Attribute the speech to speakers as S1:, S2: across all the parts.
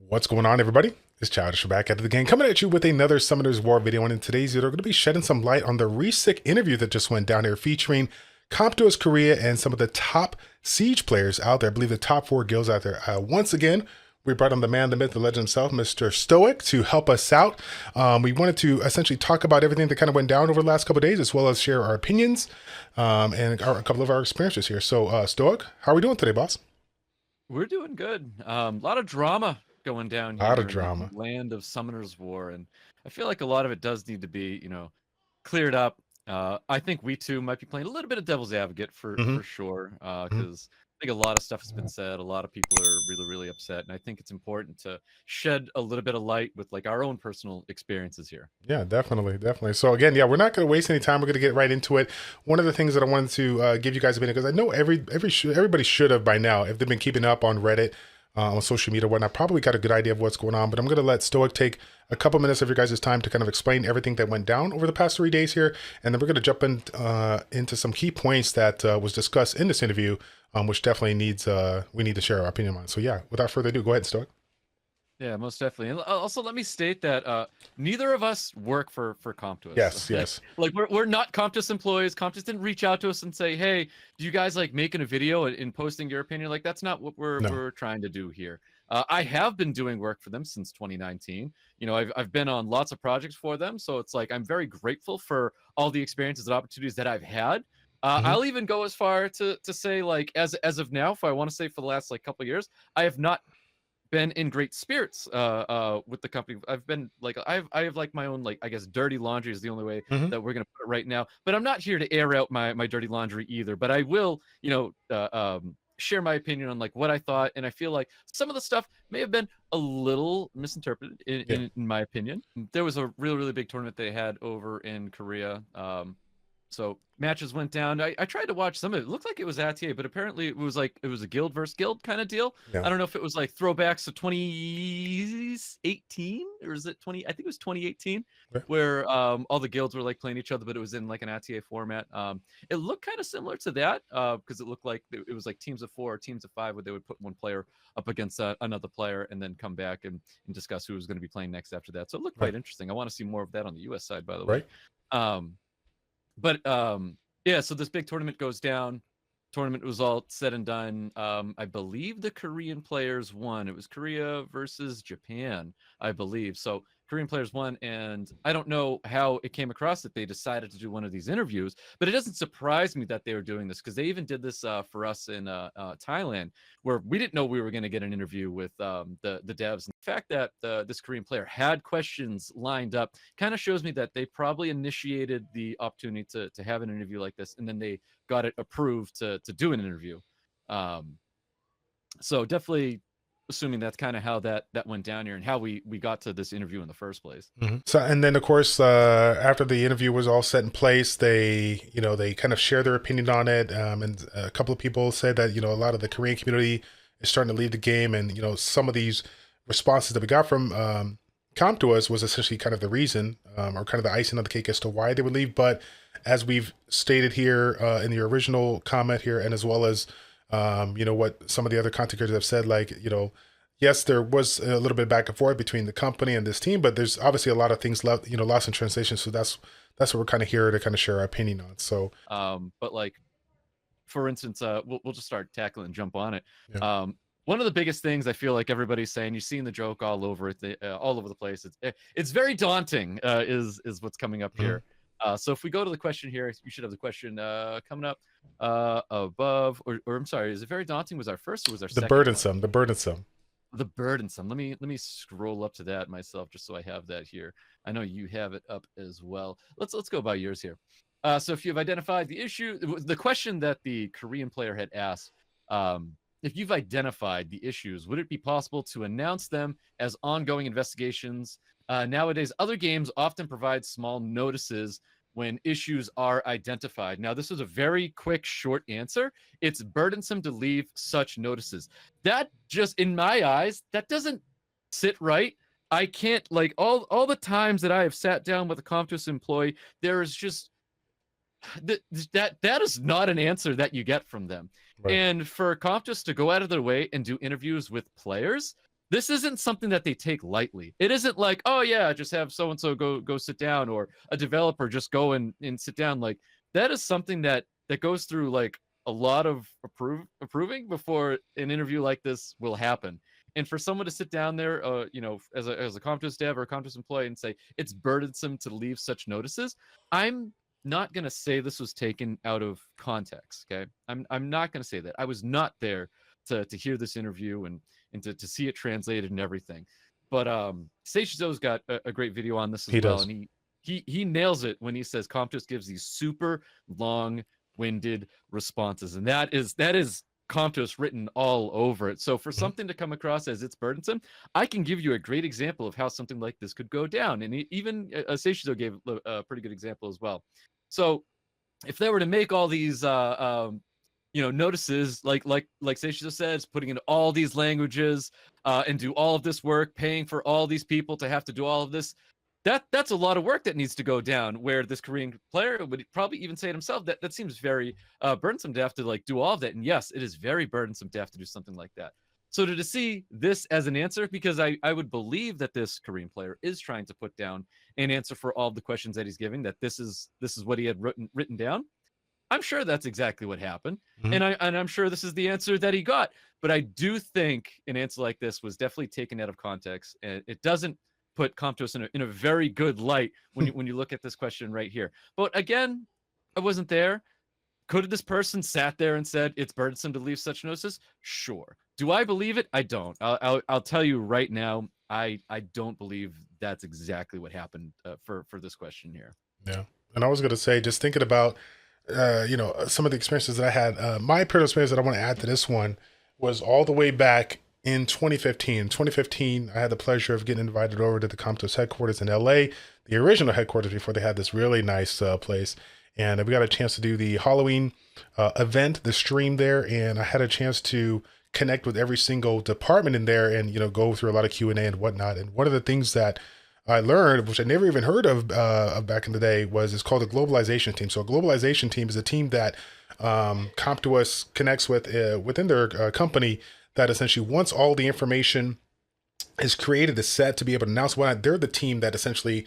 S1: What's going on, everybody? It's Childish back at it again, coming at you with another Summoners War video. And in today's video, we're going to be shedding some light on the recent interview that just went down here featuring COM2US Korea and some of the top Siege players out there. I believe the top 4 guilds out there. Once again, we brought on the man, the myth, the legend himself, Mr. Stoic, to help us out. We wanted to essentially talk about everything that kind of went down over the last couple of days, as well as share our opinions and a couple of our experiences here. So, Stoic, how are we doing today, boss?
S2: We're doing good. A lot of drama going down
S1: A lot
S2: here
S1: of
S2: in the
S1: drama.
S2: land of Summoner's War, and I feel like a lot of it does need to be, cleared up. I think we too might be playing a little bit of devil's advocate for
S1: Hmm.
S2: sure, because I think a lot of stuff has been said. A lot of people are really upset, and I think it's important to shed a little bit of light with like our own personal experiences here.
S1: Yeah, definitely, definitely. So again, yeah, we're not going to waste any time. We're going to get right into it. One of the things that I wanted to give you guys a minute, because I know everybody should have by now, if they've been keeping up on Reddit, on social media, whatnot, probably got a good idea of what's going on. But I'm going to let Stoic take a couple minutes of your guys' time to kind of explain everything that went down over the past 3 days here, and then we're going to jump into some key points that was discussed in this interview, which definitely needs we need to share our opinion on. So yeah, without further ado, go ahead, Stoic.
S2: Yeah, most definitely. And also, let me state that neither of us work for CompTOS.
S1: Yes, yes.
S2: Like we're not CompTOS employees. CompTOS didn't reach out to us and say, "Hey, do you guys like making a video and posting your opinion?" Like that's not what
S1: No.
S2: we're trying to do here. I have been doing work for them since 2019. I've been on lots of projects for them, so it's like I'm very grateful for all the experiences and opportunities that I've had.
S1: Hmm.
S2: I'll even go as far to say like as of now, if I want to say for the last like couple of years, I have not been in great spirits with the company. I've been like I have like my own, like, I guess dirty laundry is the only way
S1: Hmm.
S2: that we're gonna put it right now. But I'm not here to air out my dirty laundry either. But I will, share my opinion on like what I thought, and I feel like some of the stuff may have been a little misinterpreted
S1: Yeah.
S2: in my opinion. There was a really big tournament they had over in Korea. So matches went down. I tried to watch some of it. It looked like it was ATA, but apparently it was a guild versus guild kind of deal.
S1: Yeah.
S2: I don't know if it was like throwbacks to 2018 or is it 20? I think it was 2018
S1: Yeah.
S2: where all the guilds were like playing each other, but it was in like an ATA format. It looked kind of similar to that because it looked like it was like teams of 4 or teams of 5 where they would put one player up against another player and then come back and discuss who was going to be playing next after that. So it looked
S1: Right.
S2: quite interesting. I want to see more of that on the US side, by the way.
S1: Right.
S2: Um, but yeah, so this big tournament goes down. Tournament was all said and done. I believe the Korean players won. It was Korea versus Japan, I believe. So Korean players won, and I don't know how it came across that they decided to do one of these interviews, but it doesn't surprise me that they were doing this because they even did this for us in Thailand, where we didn't know we were going to get an interview with the devs. And the fact that this Korean player had questions lined up kind of shows me that they probably initiated the opportunity to have an interview like this, and then they got it approved to do an interview. Um, so definitely assuming that's kind of how that went down here and how we got to this interview in the first place.
S1: Mhm. So, and then of course, after the interview was all set in place, they kind of share their opinion on it. And a couple of people said that, a lot of the Korean community is starting to leave the game. And, some of these responses that we got from Comp to us was essentially kind of the reason, or kind of the icing on the cake as to why they would leave. But as we've stated here in the original comment here, and as well as, what some of the other content creators have said, like, yes, there was a little bit back and forth between the company and this team, but there's obviously a lot of things left, lost in translation. So that's what we're kind of here to kind of share our opinion on. So
S2: But like, for instance, we'll just start tackling and jump on it.
S1: yeah.
S2: One of the biggest things I feel like everybody's saying, you've seen the joke all over it, all over the place. It's very daunting, is what's coming up
S1: Mhm.
S2: here. So if we go to the question here, you should have the question coming up above, or I'm sorry, is it very daunting? Was our first or was our
S1: The
S2: second one?
S1: burdensome, the burdensome.
S2: The burdensome. Let me scroll up to that myself just so I have that here. I know you have it up as well. Let's go by yours here. So if you've identified the issue, the question that the Korean player had asked, if you've identified the issues, would it be possible to announce them as ongoing investigations? Nowadays, other games often provide small notices when issues are identified. Now, this was a very quick, short answer. It's burdensome to leave such notices. That just, in my eyes, that doesn't sit right. I can't, like, all the times that I have sat down with a CompTOS employee, there is just that is not an answer that you get from them.
S1: Right.
S2: And for CompTOS to go out of their way and do interviews with players, this isn't something that they take lightly. It isn't like, oh yeah, just have so and so go sit down, or a developer just go and sit down. Like that is something that goes through like a lot of approving before an interview like this will happen. And for someone to sit down there, as a COM2US dev or a COM2US employee and say it's burdensome to leave such notices, I'm not going to say this was taken out of context. Okay, I'm not going to say that. I was not there to hear this interview and to see it translated and everything. But Seishizo's got a great video on this as
S1: He
S2: well,
S1: does.
S2: and he nails it when he says COM2US gives these super long-winded responses, and that is COM2US written all over it. So for something to come across as it's burdensome, I can give you a great example of how something like this could go down, and even Seishizo gave a pretty good example as well. So if they were to make all these notices like Seishizo says, putting in all these languages and do all of this work, paying for all these people to have to do all of this, that's a lot of work that needs to go down, where this Korean player would probably even say it himself, that seems very burdensome to have to like do all of that. And yes, it is very burdensome to have to do something like that. So to see this as an answer, because I would believe that this Korean player is trying to put down an answer for all of the questions that he's giving, that this is what he had written down. I'm sure that's exactly what happened,
S1: Mhm.
S2: and I'm sure this is the answer that he got. But I do think an answer like this was definitely taken out of context, and it doesn't put COM2US in a very good light when you look at this question right here. But again, I wasn't there. Could this person sat there and said it's burdensome to leave such notices? Sure. Do I believe it? I don't. I'll tell you right now. I don't believe that's exactly what happened for this question here.
S1: Yeah. And I was going to say, just thinking about, some of the experiences that I had, my personal experience that I want to add to this one was all the way back in 2015. 2015, I had the pleasure of getting invited over to the COM2US headquarters in LA, the original headquarters before they had this really nice place. And we got a chance to do the Halloween event, the stream there. And I had a chance to connect with every single department in there and, go through a lot of Q&A and whatnot. And one of the things that I learned, which I never even heard of back in the day, was it's called a globalization team. So a globalization team is a team that COM2US connects with within their company, that essentially once all the information is created, is set to be able to announce whatnot, they're the team that essentially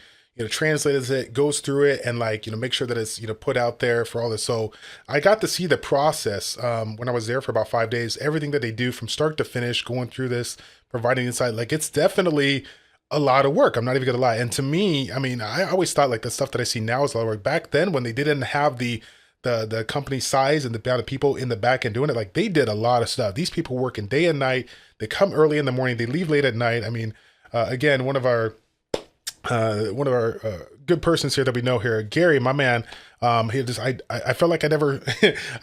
S1: translates it, goes through it, and make sure that it's put out there for all this. So I got to see the process when I was there for about 5 days, everything that they do from start to finish, going through this, providing insight. Like, it's definitely a lot of work. I'm not even gonna lie. And to me, I mean, I always thought like the stuff that I see now is a lot of work. Back then, when they didn't have the company size and the amount of people in the back end doing it, like, they did a lot of stuff. These people working day and night. They come early in the morning, they leave late at night. I mean, again, one of our good persons here that we know here, Gary, my man. He just, I felt like I never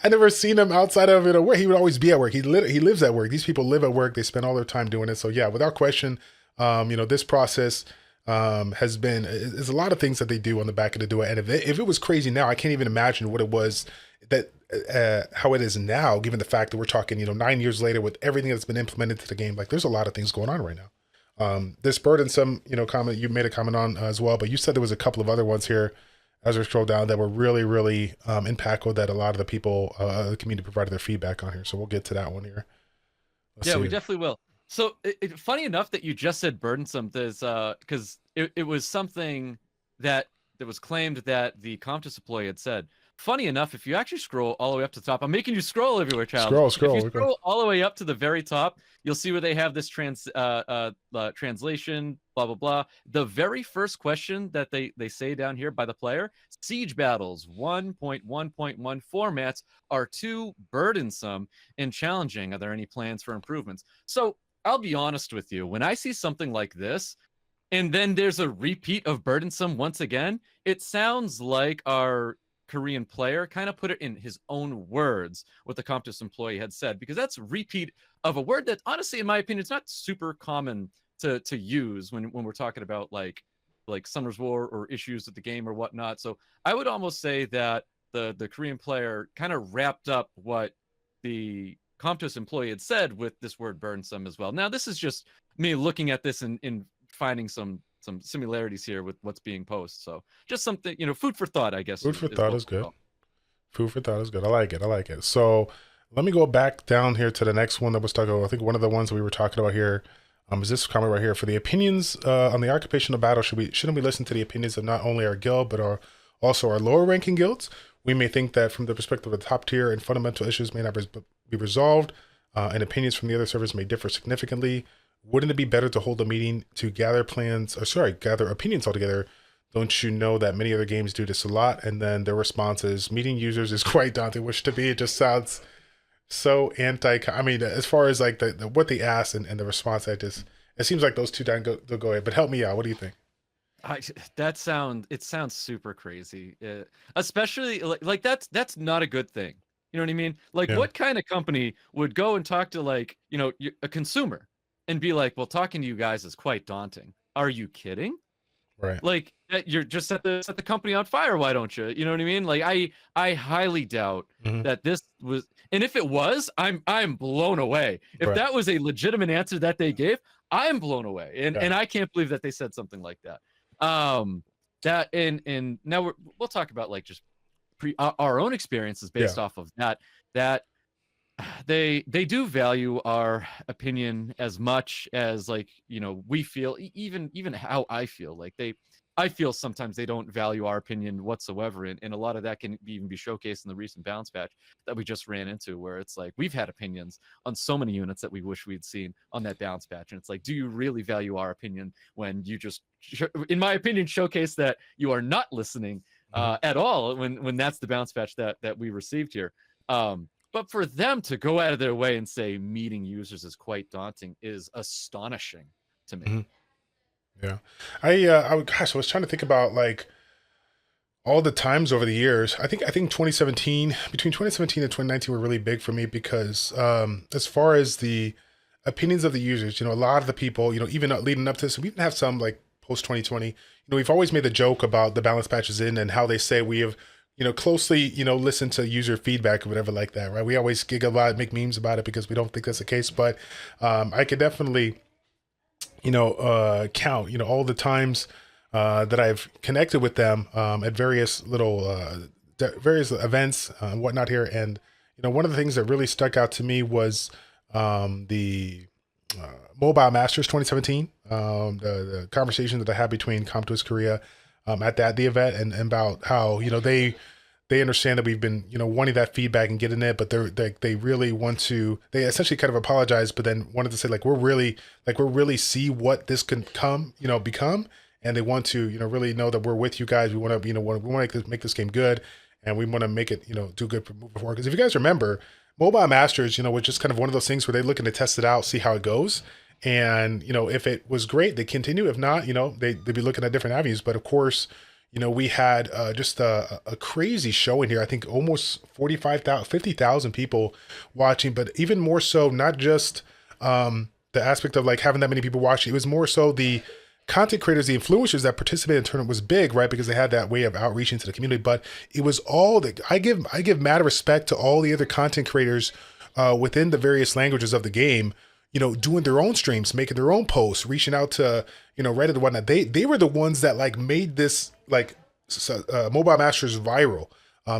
S1: I never seen him outside of where he would always be at work. He lives at work. These people live at work. They spend all their time doing it. So yeah, without question, this process has been, is a lot of things that they do on the back end to do it. And if it was crazy now, I can't even imagine what it was that how it is now, given the fact that we're talking 9 years later with everything that's been implemented to the game. Like, there's a lot of things going on right now. This burdensome comment you made a comment on as well, but you said there was a couple of other ones here as we scroll down that were really, really impactful, that a lot of the people the community provided their feedback on here. So we'll get to that one here.
S2: Yeah, we definitely will. So funny enough that you just said burdensome, because it was something that was claimed that the COM2US employee had said. Funny enough, if you actually scroll all the way up to the top, I'm making you scroll everywhere, child.
S1: Scroll.
S2: If you scroll all the way up to the very top, you'll see where they have this translation, blah, blah, blah. The very first question that they say down here by the player: siege battles 1.1.1 formats are too burdensome and challenging. Are there any plans for improvements? So I'll be honest with you. When I see something like this, and then there's a repeat of burdensome once again, it sounds like our Korean player kind of put it in his own words what the COM2US employee had said, because that's a repeat of a word that, honestly, in my opinion, it's not super common to use when we're talking about like Summer's War or issues with the game or whatnot. So I would almost say that the Korean player kind of wrapped up what the COM2US employee had said with this word burdensome as well. Now, this is just me looking at this and finding some similarities here with what's being posted. So just something, food for thought, I guess.
S1: Food for thought is good. Food for thought is good. I like it. So let me go back down here to the next one that was talking about. I think one of the ones we were talking about here Is this comment right here? For the opinions on the occupational battle, shouldn't we listen to the opinions of not only our guild but also our lower ranking guilds? We may think that from the perspective of the top tier and fundamental issues may not be resolved, and opinions from the other servers may differ significantly. Wouldn't it be better to hold a meeting to gather opinions altogether? Don't you know that many other games do this a lot? And then their response is, meeting users is quite daunting. Which to me, it just sounds so anti. I mean, as far as like the what they asked and the response, it seems like those two don't go ahead. But help me out. What do you think?
S2: It sounds super crazy, especially like that's not a good thing. You know what I mean? Like,
S1: Yeah.
S2: what kind of company would go and talk to, like, a consumer and be like, well, talking to you guys is quite daunting? Are you kidding?
S1: Right.
S2: Like, you're just set the company on fire. Why don't you? You know what I mean? Like, I highly doubt
S1: Mhm.
S2: that this was, and if it was, I'm blown away. If
S1: Right.
S2: that was a legitimate answer that they gave, I'm blown away, and
S1: Yeah.
S2: I can't believe that they said something like that. That and now we'll talk about, like, just our own experiences
S1: Yeah.
S2: based off of that they do value our opinion as much as, like, we feel, even how I feel. Like, I feel sometimes they don't value our opinion whatsoever, and a lot of that can even be showcased in the recent bounce patch that we just ran into, where it's like we've had opinions on so many units that we wish we'd seen on that bounce patch, and it's like, do you really value our opinion when you just, in my opinion, showcase that you are not listening
S1: Mhm.
S2: at all when that's the bounce patch that we received here. But for them to go out of their way and say meeting users is quite daunting is astonishing to me.
S1: Mhm. Yeah. Gosh, I was trying to think about like all the times over the years. I think 2017, between 2017 and 2019 were really big for me because as far as the opinions of the users, a lot of the people, even leading up to this, we even have some like post 2020, we've always made the joke about the balance patches in and how they say we have, closely, listened to user feedback or whatever like that, right? We always giggle about it, make memes about it because we don't think that's the case. But I could definitely, count, all the times that I've connected with them at various various events and whatnot here. And, one of the things that really stuck out to me was the Mobile Masters 2017, the conversation that I had between COM2US Korea at the event and about how, they understand that we've been, wanting that feedback and getting it, but they really want to, they essentially kind of apologize, but then wanted to say we're really see what this can become. And they want to, really know that we're with you guys. We want to, we want to make this game good, and we want to make it, do good for moving forward. Because if you guys remember, Mobile Masters, was just kind of one of those things where they're looking to test it out, see how it goes. And, if it was great, they continue. If not, they'd be looking at different avenues. But of course, we had just a crazy show in here. I think almost 45,000, 50,000 people watching, but even more so, not just the aspect of like having that many people watching. It was more so the content creators, the influencers that participated in the tournament was big, right? Because they had that way of outreach into the community. But it was all that I give mad respect to all the other content creators within the various languages of the game, doing their own streams, making their own posts, reaching out to, Reddit and whatnot. They were the ones that like made this Mobile Masters viral.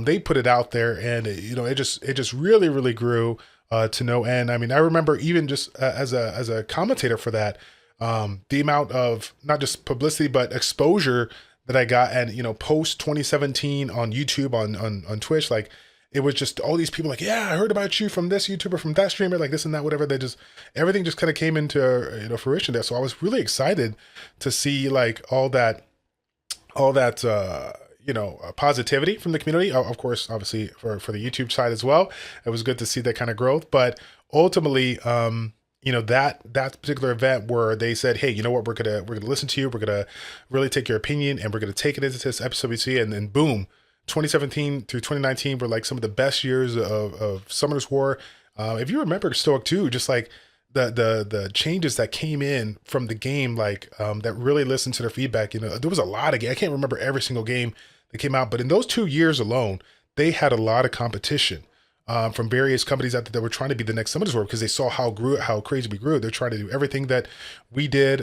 S1: They put it out there, and it just really really grew to no end. I mean, I remember even just as a commentator for that, the amount of not just publicity but exposure that I got, and post 2017 on YouTube, on Twitch, like it was just all these people like, yeah, I heard about you from this YouTuber, from that streamer, like this and that, whatever. Everything just kind of came into fruition there. So I was really excited to see like all that positivity from the community. Of course, obviously for the YouTube side as well, it was good to see that kind of growth. But ultimately, that particular event where they said, hey, you know what, we're gonna listen to you, we're gonna really take your opinion, and we're gonna take it into this SWC, and then boom, 2017 through 2019 were like some of the best years of Summoners War. If you remember Stoic 2, just like the changes that came in from the game, like that really listened to their feedback. There was a lot of I can't remember every single game that came out, but in those 2 years alone, they had a lot of competition from various companies out there that were trying to be the next Summoners War because they saw how crazy we grew. They're trying to do everything that we did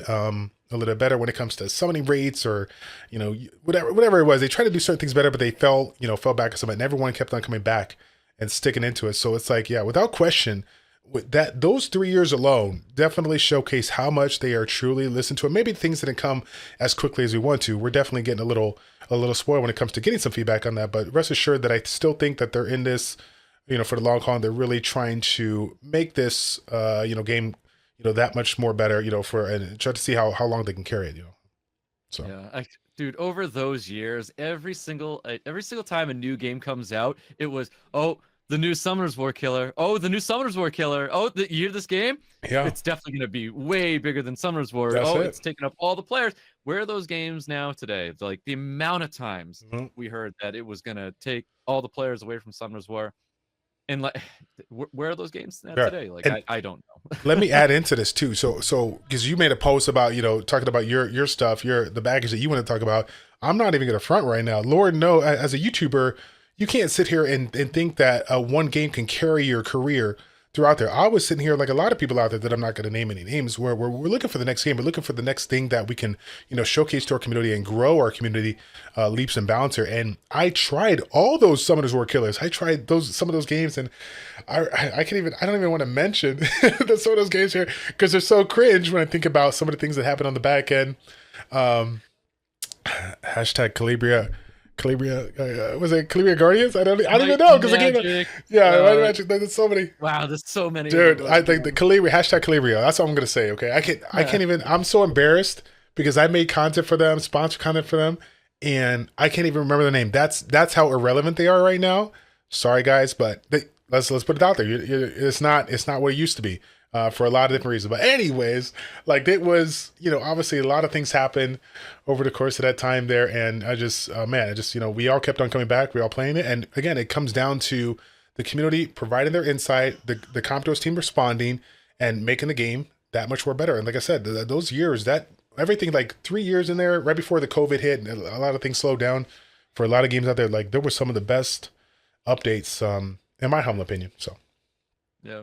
S1: a little better when it comes to summoning rates or whatever it was. They tried to do certain things better, but they fell back on some, and everyone kept on coming back and sticking into it. So it's like, yeah, without question, with that, those 3 years alone definitely showcase how much they are truly listened to. And maybe things didn't come as quickly as we want to. We're definitely getting a little spoiled when it comes to getting some feedback on that. But rest assured that I still think that they're in this, for the long haul. And they're really trying to make this, game, that much more better, and try to see how long they can carry it. So
S2: Yeah, dude, over those years, every single time a new game comes out, it was, oh, the new Summoners War killer. Oh, the new Summoners War killer. Oh, you hear this game?
S1: yeah,
S2: It's definitely going to be way bigger than Summoners War.
S1: that's
S2: Oh,
S1: it.
S2: it's taken up all the players. Where are those games now today? Like the amount of times
S1: Mhm.
S2: we heard that it was going to take all the players away from Summoners War, and like, where are those games now
S1: Yeah.
S2: today? Like,
S1: And
S2: I don't know.
S1: let me add into this too. So because you made a post about, talking about your stuff, the baggage that you want to talk about. I'm not even gonna front right now. Lord, no, as a YouTuber, you can't sit here and think that one game can carry your career throughout there. I was sitting here like a lot of people out there that I'm not going to name any names, where we're looking for the next game. We're looking for the next thing that we can, showcase to our community and grow our community leaps and bounds here. And I tried all those Summoners War Killers. I tried some of those games, and I don't even want to mention some of those games here because they're so cringe when I think about some of the things that happen on the back end. Hashtag Calibria, was it Calibria Guardians? I don't even know because again, yeah, Might Magic. There's so many.
S2: Wow, there's so many.
S1: Dude, I think the Calibria, hashtag Calibria. That's all I'm gonna say. Okay, I can't even. I'm so embarrassed because I made content for them, sponsor content for them, and I can't even remember the name. That's how irrelevant they are right now. Sorry guys, but let's put it out there. It's not what it used to be. For a lot of different reasons. But anyways, like it was, obviously a lot of things happened over the course of that time there. And I just, we all kept on coming back. We all playing it. And again, it comes down to the community providing their insight, the COM2US team responding and making the game that much more better. And like I said, those years, that everything, like 3 years in there, right before the COVID hit, and a lot of things slowed down for a lot of games out there. Like there were some of the best updates, in my humble opinion. So,
S2: yeah.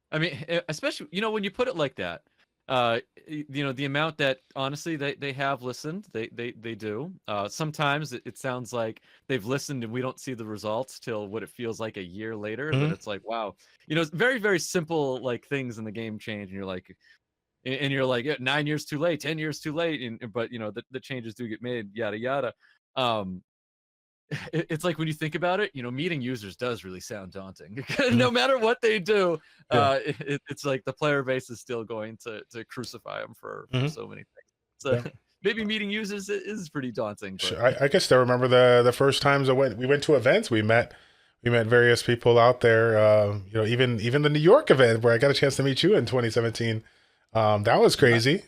S2: I mean, especially, when you put it like that, the amount that honestly they have listened, they do. Sometimes it sounds like they've listened and we don't see the results till what it feels like a year later. But it's like, wow, it's very, very simple, like things in the game change, and you're like, yeah, 9 years too late, 10 years too late, but the changes do get made, yada yada. It's like when you think about it, meeting users does really sound daunting. No matter what they do,
S1: yeah.
S2: it's like the player base is still going to crucify them for so many things. So
S1: Yeah.
S2: maybe meeting users is pretty daunting. But
S1: I guess I remember the first times we went to events. We met various people out there. Even the New York event where I got a chance to meet you in 2017. That was crazy.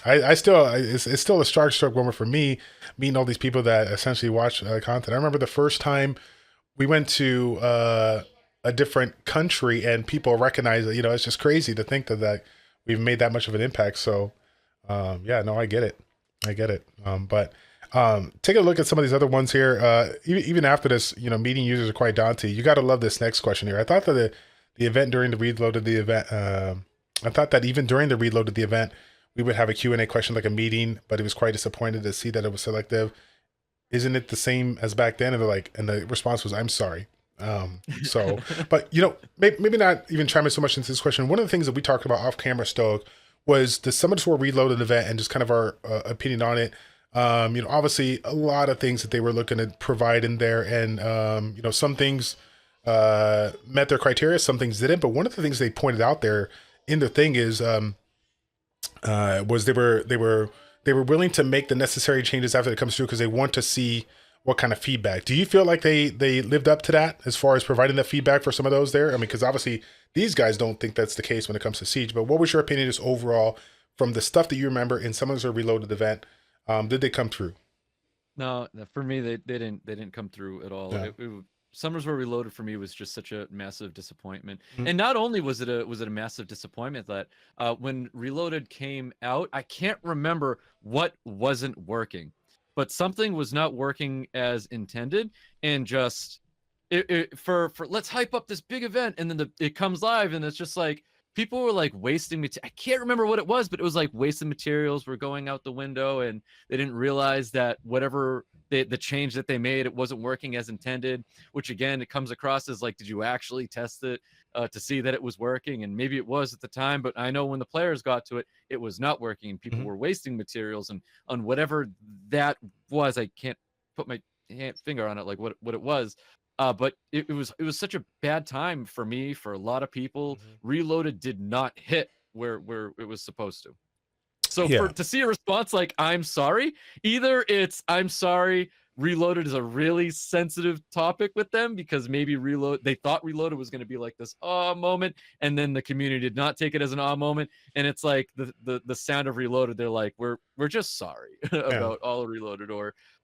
S1: I still, it's still a starstruck moment for me meeting all these people that essentially watch content. I remember the first time we went to a different country and people recognize it. It's just crazy to think that we've made that much of an impact. So, yeah, no, I get it. But take a look at some of these other ones here. Even after this, meeting users are quite daunting. You got to love this next question here. I thought that the event during the reload of the event, I thought that even during the reload of the event, we would have a Q&A question like a meeting, but it was quite disappointed to see that it was selective. Isn't it the same as back then? And they're like, and the response was, I'm sorry. So, but maybe not even chime in so much into this question. One of the things that we talked about off camera, Stoic, was the Summoners War Reloaded event and just kind of our opinion on it. Obviously a lot of things that they were looking to provide in there, and some things met their criteria, some things didn't. But one of the things they pointed out there in the thing is was they were willing to make the necessary changes after it comes through because they want to see what kind of feedback. Do you feel like they lived up to that as far as providing that feedback for some of those there? I mean, because obviously these guys don't think that's the case when it comes to Siege. But what was your opinion just overall from the stuff that you remember in Summoners War Reloaded event? Did they come through?
S2: no, for me, they didn't come through at all.
S1: Yeah.
S2: Summers Were Reloaded for me was just such a massive disappointment.
S1: Mhm.
S2: And not only was it a massive disappointment that when Reloaded came out, I can't remember what wasn't working, but something was not working as intended, and just for let's hype up this big event, and then it comes live, and it's just like people were like wasting I can't remember what it was, but it was like wasted materials were going out the window, and they didn't realize that whatever the change that they made, it wasn't working as intended, which again, it comes across as like, did you actually test it? to see that it was working, and maybe it was at the time, but I know when the players got to it, it was not working, and people
S1: Mhm.
S2: were wasting materials, and on whatever that was, I can't put my finger on it, like what it was. But it was such a bad time for me, for a lot of people.
S1: Mhm.
S2: Reloaded did not hit where it was supposed to. So for
S1: Yeah.
S2: to see a response like "I'm sorry," either it's "I'm sorry," Reloaded is a really sensitive topic with them because maybe they thought Reloaded was going to be like this "ah" moment, and then the community did not take it as an "ah" moment, and it's like the sound of Reloaded. They're like, we're just sorry
S1: Yeah.
S2: about all Reloaded,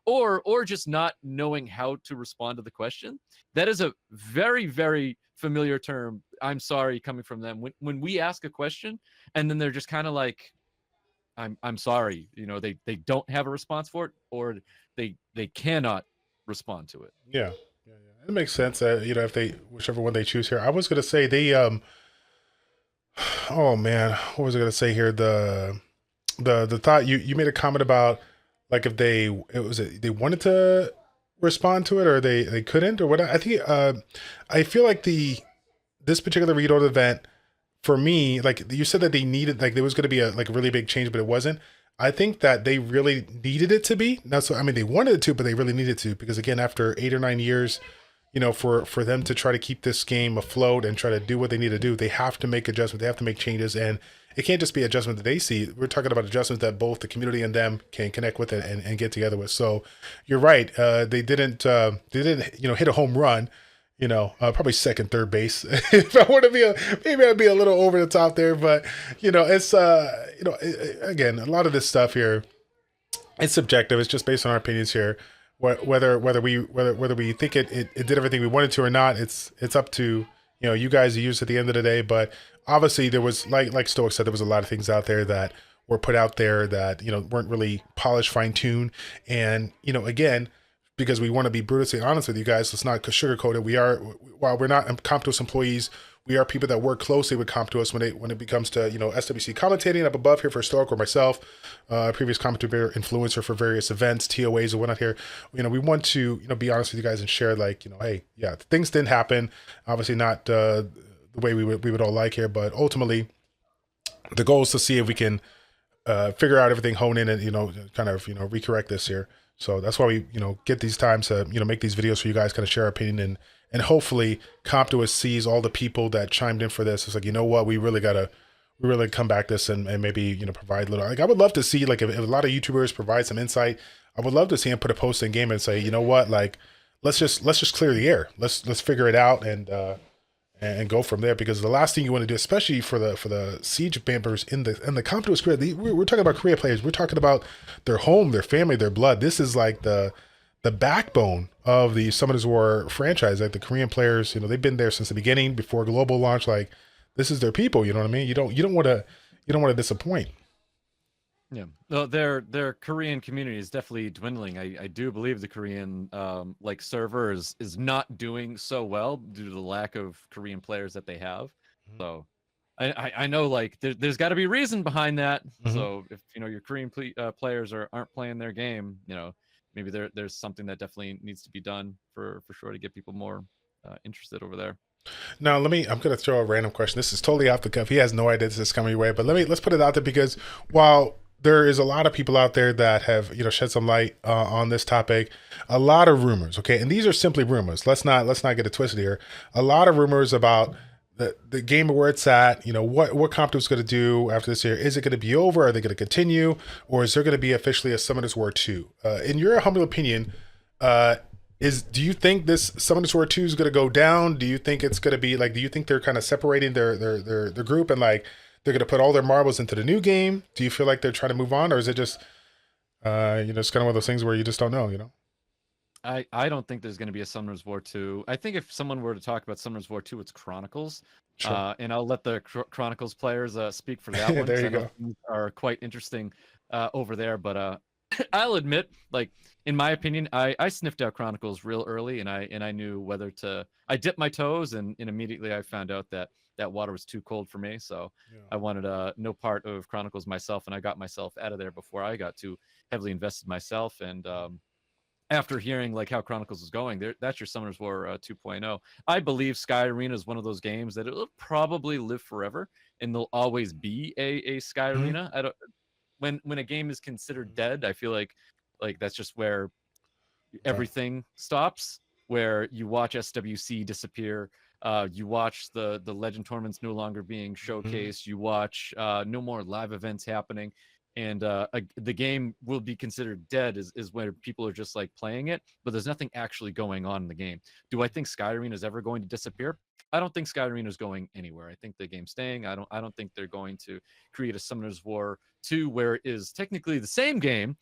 S2: or just not knowing how to respond to the question. That is a very very familiar term. "I'm sorry" coming from them when we ask a question, and then they're just kind of like, I'm sorry. They don't have a response for it, or they cannot respond to it.
S1: Yeah. Yeah. Yeah. It makes sense that, if they, whichever one they choose here. I was gonna say they oh man, what was I gonna say here? The thought you made a comment about, like, if they wanted to respond to it, or they couldn't, or what. I think I feel like this particular reload event, for me, like you said that they needed, like there was going to be a like a really big change, but it wasn't. I think that they really needed it to be. Now, so I mean, they wanted it to, but they really needed to, because again, after 8 or 9 years, for them to try to keep this game afloat and try to do what they need to do, they have to make adjustments. They have to make changes, and it can't just be adjustment that they see. We're talking about adjustments that both the community and them can connect with and get together with. So you're right. They didn't hit a home run. Probably second, third base. If I want to maybe I'd be a little over the top there, but it's again, a lot of this stuff here, it's subjective. It's just based on our opinions here. Whether we think it did everything we wanted to or not, it's up to you guys to use at the end of the day. But obviously, there was, like Stoic said, there was a lot of things out there that were put out there that weren't really polished, fine tuned, and again, because we want to be brutally honest with you guys, let's not sugarcoat it. While we're not COM2US employees, we are people that work closely with COM2US when it becomes to SWC commentating up above here for Stoic or myself, previous commentator influencer for various events, TOAs and whatnot here. We want to be honest with you guys and share, like, hey, yeah, things didn't happen. Obviously not the way we would all like here, but ultimately the goal is to see if we can figure out everything, hone in, and kind of recorrect this here. So that's why we get these times to make these videos for you guys, kind of share our opinion, and hopefully COM2US sees all the people that chimed in for this. It's like, what, we really come back this and maybe provide a little, like, I would love to see, like, if a lot of YouTubers provide some insight. I would love to see them put a post in game and say, what, like, let's just clear the air, let's figure it out, and go from there, because the last thing you want to do, especially for the siege members in the COM2US Korea, we're talking about Korea players. We're talking about their home, their family, their blood. This is like the backbone of the Summoners War franchise. Like, the Korean players, they've been there since the beginning, before global launch. Like, this is their people. You know what I mean? You don't want to disappoint.
S2: Yeah, no, their Korean community is definitely dwindling. I do believe the Korean like server is not doing so well due to the lack of Korean players that they have. So I know, like, there's got to be reason behind that.
S1: Mm-hmm.
S2: So if your Korean players aren't playing their game, maybe there's something that definitely needs to be done for sure to get people more interested over there.
S1: Now, I'm going to throw a random question. This is totally off the cuff. He has no idea this is coming your way, but let's put it out there, because while there is a lot of people out there that have shed some light on this topic, a lot of rumors. Okay, and these are simply rumors. Let's not get it twisted here. A lot of rumors about the game, where it's at. What COM2US is going to do after this year. Is it going to be over? Are they going to continue, or is there going to be officially a Summoners War 2? In your humble opinion, do you think this Summoners War 2 is going to go down? Do you think it's going to be like, do you think they're kind of separating their group, and, like, they're going to put all their marbles into the new game? Do you feel like they're trying to move on, or is it just, it's kind of one of those things where you just don't know,
S2: I don't think there's going to be a Summoners War 2. I think if someone were to talk about Summoners War 2, it's Chronicles.
S1: Sure.
S2: And I'll let the Chronicles players speak for that one.
S1: There you
S2: I know
S1: go.
S2: things are quite interesting over there. But I'll admit, like, in my opinion, I sniffed out Chronicles real early, and I knew whether to. I dipped my toes, and immediately I found out that water was too cold for me. So
S1: Yeah.
S2: I wanted no part of Chronicles myself, and I got myself out of there before I got too heavily invested myself. And after hearing like how Chronicles is going, that's your Summoners War 2.0. I believe Sky Arena is one of those games that it'll probably live forever, and there'll always be a Sky Arena. I don't when a game is considered dead, I feel like that's just where
S1: Okay.
S2: everything stops, where you watch SWC disappear, you watch the legend tournaments no longer being showcased, you watch no more live events happening, and the game will be considered dead is where people are just like playing it, but there's nothing actually going on in the game. Do I think Sky Arena is ever going to disappear? I don't think Sky Arena is going anywhere. I think the game's staying. I don't think they're going to create a Summoners War 2 where it is technically the same game,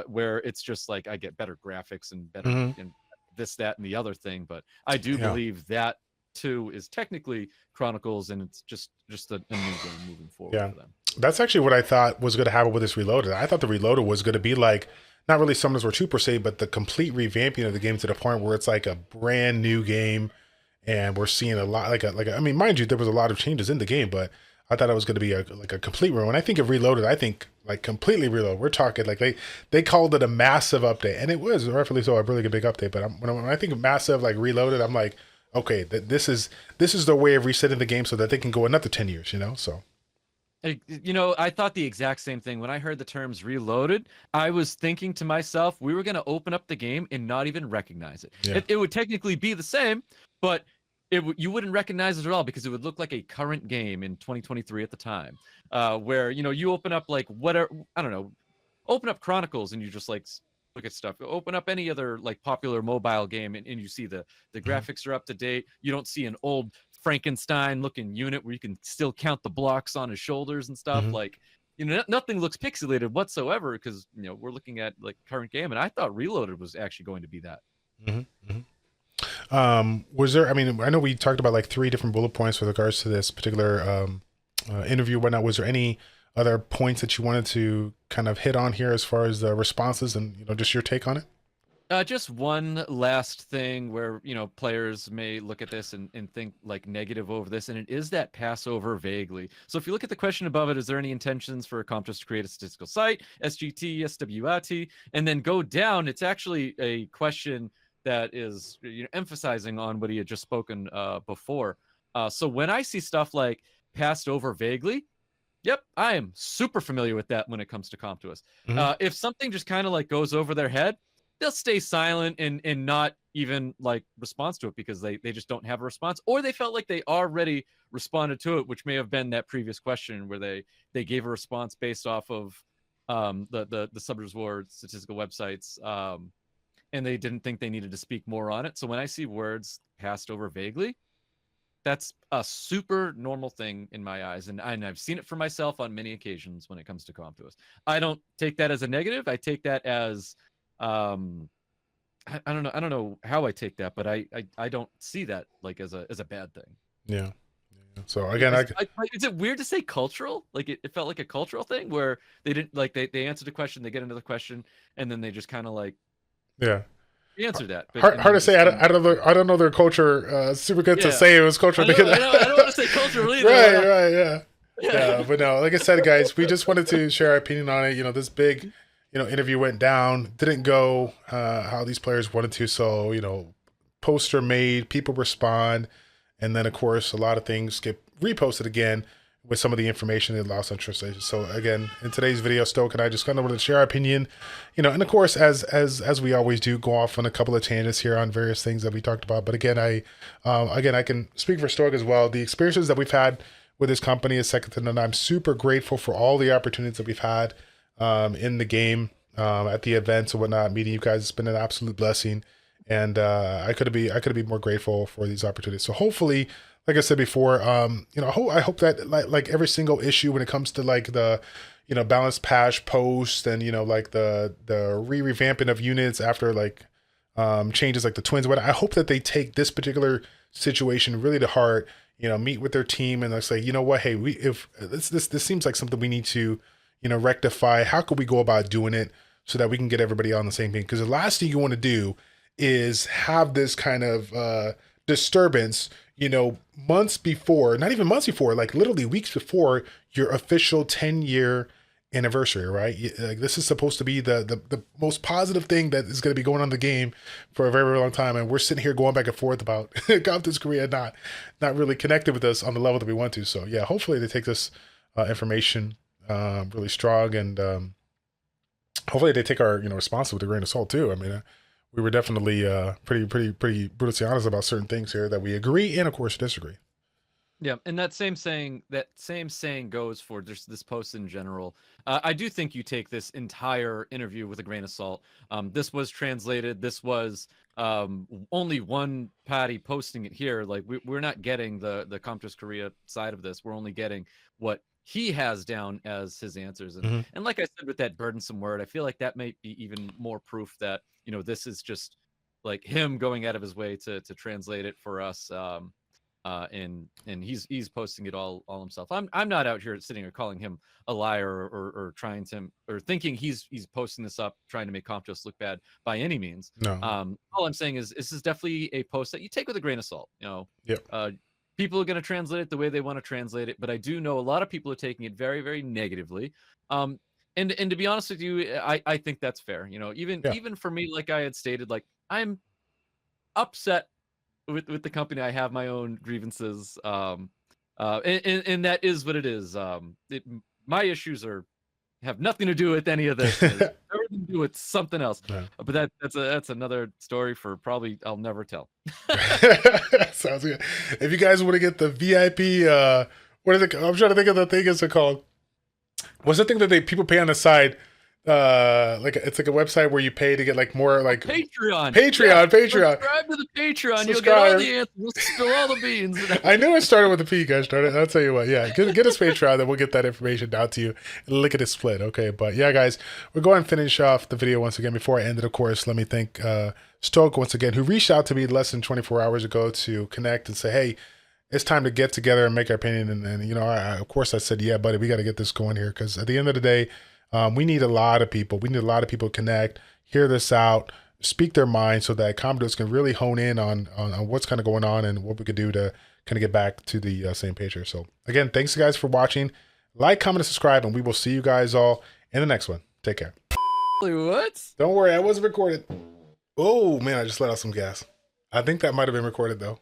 S2: where it's just like I get better graphics and better and this, that, and the other thing. But I do
S1: Yeah.
S2: believe that too is technically Chronicles, and it's just a new game moving forward
S1: Yeah.
S2: for them.
S1: That's actually what I thought was going to happen with this Reloaded. I thought the Reloaded was going to be like, not really Summoners War 2 per se, but the complete revamping of the game to the point where it's like a brand new game. And we're seeing a lot, I mean, mind you, there was a lot of changes in the game, but I thought it was going to be a complete ruin. When I think of Reloaded, I think like completely reload. We're talking like they called it a massive update, and it was rightfully so a really big update. But when I think of massive like Reloaded, I'm like, okay, this is the way of resetting the game so that they can go another 10 years, So
S2: I thought the exact same thing. When I heard the terms Reloaded, I was thinking to myself, we were going to open up the game and not even recognize it.
S1: Yeah.
S2: It would technically be the same, but you wouldn't recognize it at all because it would look like a current game in 2023 at the time, where you open up like whatever, I don't know, open up Chronicles and you just like look at stuff. Open up any other like popular mobile game and you see the graphics are up to date. You don't see an old Frankenstein looking unit where you can still count the blocks on his shoulders and stuff. Like, nothing looks pixelated whatsoever because we're looking at like current game, and I thought Reloaded was actually going to be that.
S1: Was there, I mean, I know we talked about like 3 different bullet points with regards to this particular interview and whatnot. Was there any other points that you wanted to kind of hit on here as far as the responses and just your take on it?
S2: Just one last thing where players may look at this and think like negative over this, and it is that Passover vaguely. So if you look at the question above it, is there any intentions for COM2US to create a statistical site, SGT, SWRT, and then go down? It's actually a question that is emphasizing on what he had just spoken before. So when I see stuff like passed over vaguely, yep, I am super familiar with that when it comes to COM2US. If something just kind of like goes over their head, they'll stay silent and not even like respond to it because they just don't have a response, or they felt like they already responded to it, which may have been that previous question where they gave a response based off of the Summoners War statistical websites, and they didn't think they needed to speak more on it. So when I see words passed over vaguely, that's a super normal thing in my eyes, and I've seen it for myself on many occasions when it comes to COM2US. I don't take that as a negative. I take that as I don't know how I take that, but I don't see that like as a bad thing.
S1: Yeah. So again,
S2: is it weird to say cultural? Like it felt like a cultural thing where they didn't like they answered a question, they get another question, and then they just kind of like answer that.
S1: Hard to say. I don't know their culture super good to say it was cultural.
S2: I don't want to say cultural either.
S1: Right. Yeah, but no, like I said, guys, we just wanted to share our opinion on it. This big, interview went down, didn't go how these players wanted to. So, poster made, people respond, and then of course a lot of things get reposted again with some of the information they lost on translation. So again, in today's video, Stoke and I just kind of wanted to share our opinion, and of course, as we always do, go off on a couple of tangents here on various things that we talked about. But again, I can speak for Stoke as well. The experiences that we've had with this company is second to none. I'm super grateful for all the opportunities that we've had in the game, at the events and whatnot. Meeting you guys has been an absolute blessing, and I could be more grateful for these opportunities. So hopefully, like I said before, I hope that like every single issue when it comes to like the balanced patch post and like the revamping of units after like changes like the twins, I hope that they take this particular situation really to heart. Meet with their team and they'll say, what, hey, if this seems like something we need to rectify. How could we go about doing it so that we can get everybody on the same page? Because the last thing you want to do is have this kind of disturbance, months before, not even months before, like literally weeks before your official 10-year anniversary, right? Like, this is supposed to be the most positive thing that is going to be going on in the game for a very, very long time, and we're sitting here going back and forth about COM2US Korea not really connected with us on the level that we want to. So yeah, hopefully they take this information really strong, and hopefully they take our response with a grain of salt too. I mean, we were definitely pretty brutally honest about certain things here that we agree and of course disagree.
S2: Yeah, and that same saying goes for just this post in general. I do think you take this entire interview with a grain of salt. This was translated. This was only one Patty posting it here. Like we're not getting the COM2US Korea side of this. We're only getting what he has down as his answers. And like I said with that burdensome word, I feel like that might be even more proof that this is just like him going out of his way to translate it for us. And he's posting it all himself. I'm not out here sitting here calling him a liar or trying to or thinking he's posting this up trying to make COM2US look bad by any means.
S1: No.
S2: All I'm saying is this is definitely a post that you take with a grain of salt.
S1: Yep.
S2: People are going to translate it the way they want to translate it, but I do know a lot of people are taking it very, very negatively. And to be honest with you, I think that's fair. Even for me, like I had stated, like I'm upset with the company. I have my own grievances, and that is what it is. My issues have nothing to do with any of this. Everything to do with something else.
S1: Yeah.
S2: But that's another story for probably I'll never tell.
S1: Sounds good. If you guys want to get the VIP, what is it? I'm trying to think of the thing. Is it called? What's the thing that people pay on the side? Like it's like a website where you pay to get like more like
S2: Patreon.
S1: Patreon.
S2: Subscribe to the Patreon. You'll get all the answers. We'll spill all the beans.
S1: I knew it started with a P, guys. Started. I'll tell you what. Yeah, get us Patreon, then we'll get that information down to you. And look at it split. Okay, but yeah, guys, we're going to finish off the video once again. Before I end it, of course, let me thank Stoke once again, who reached out to me less than 24 hours ago to connect and say, hey, it's time to get together and make our opinion. And of course, I said, yeah, buddy, we got to get this going here because at the end of the day. We need a lot of people. We need a lot of people to connect, hear this out, speak their mind so that COM2US can really hone in on what's kind of going on and what we could do to kind of get back to the same page here. So again, thanks guys for watching. Like, comment, and subscribe, and we will see you guys all in the next one. Take care.
S2: What?
S1: Don't worry, I wasn't recorded. Oh man, I just let out some gas. I think that might have been recorded though.